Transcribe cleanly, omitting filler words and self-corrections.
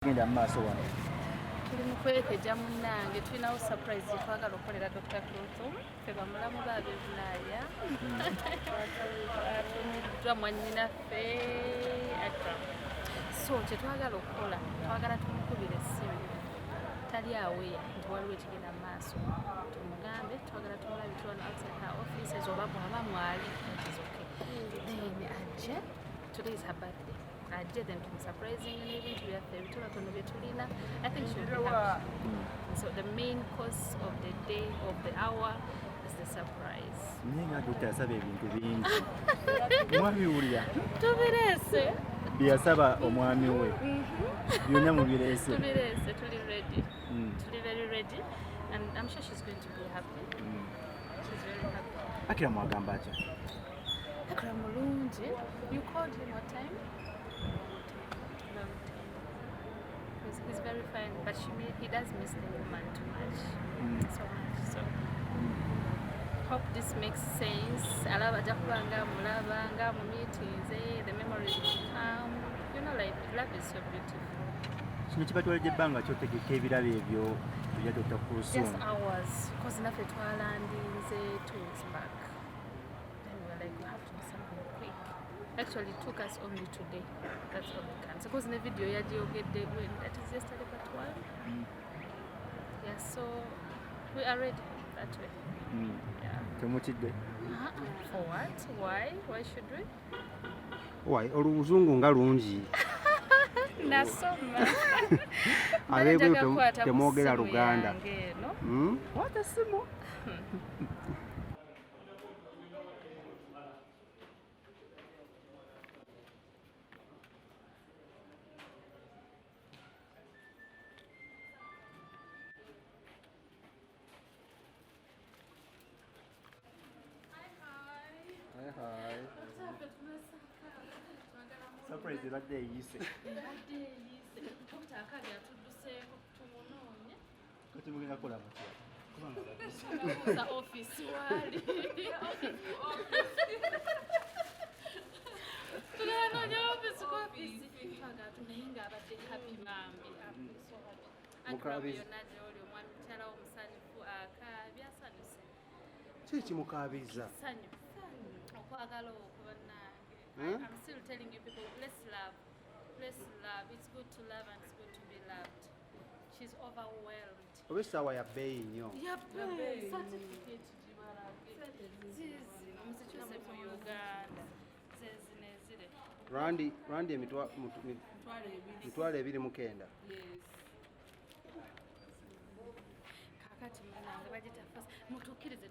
Genda maaso wano. Tuli mu kwekeja munnange tulinawo surprise twagala okukolera Dr. Pluto ffe bamulamu baabe Bulaaya atumiddwa mwannyinaffe Akram. So kyetwagala okukola twagala tumukubira essimu tali aweya nti waliwo ekigenda mu maaso tumugambe twagala tumulabe tuwano outside her offices oba bw'aba mwali then ajje today is her birthday. I did them to surprising and even to be I think she'll be happy. So the main course of the day, of the hour, is the surprise. Ninga tutasaba ebintu bingi. Mwami ulya. Tubirese. Byasaba omwami we. Byonna mubirese. Tubirese, tuli ready. Tuli very ready and I'm sure she's going to be happy. She's very happy. Akira mwagamba acha. Akira mulungi. You called him what time? He's very fine, but he does miss the woman too much, so much. So hope this makes sense. Alaba jakubanga mulabanga mu meetings, the memories will come. You know, like love is so beautiful. Kino kibatwalidde ebbanga kyotegeka ebirabo ebyo tulya Dr. Pluto. Just hours, because naffe twalandinze 2 weeks back. Then we were like, we have to do something quick. Actually, it took us only today. That's all we can. Because in the video, that is yesterday, but one. Yeah, so we are ready that way. Yeah. For what? Why? Why should we? Why? Oluzungu nga lungi. Nasoma. Alebe temwogera Luganda. What a simu. Hi. Surprise ebadde eyise. Kati mugenda kukola mutya? Kubanga babuuza office wali. Tunaanoonya office ku office. Naye ng'abadde happy mambi. Mukaabizi. Yonna gy'oli omwami mukyala wo musanyufu akaabye asanyuse. Kiki mukaabiza? Okwagala okuba nange. I'm still telling you people, let's love. Let's love. It's good to love and it's good to be loved. She's overwhelmed. Oba essaawa ya bbeeyi nnyo. Yabbeeyi. Certificate gibalage. Zizi. Omusikyuse mu Uganda. Zezi nezire. Randi emitwalo 29. Kakati munange bagita fast. Mutuukirize